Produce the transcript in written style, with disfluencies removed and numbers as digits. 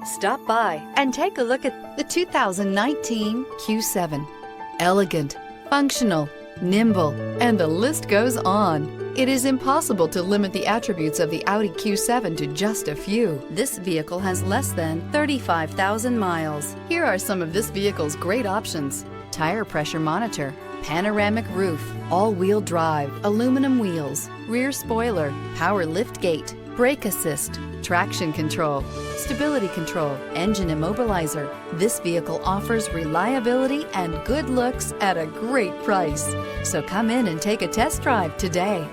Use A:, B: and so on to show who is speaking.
A: Stop by and take a look at the 2019 Q7. Elegant, functional, nimble, and the list goes on. It is impossible to limit the attributes of the Audi Q7 to just a few. This vehicle has less than 35,000 miles. Here are some of this vehicle's great options: tire pressure monitor, panoramic roof, all-wheel drive, aluminum wheels, rear spoiler, power liftgate, brake assist, traction control, stability control, engine immobilizer. This vehicle offers reliability and good looks at a great price. So come in and take a test drive today.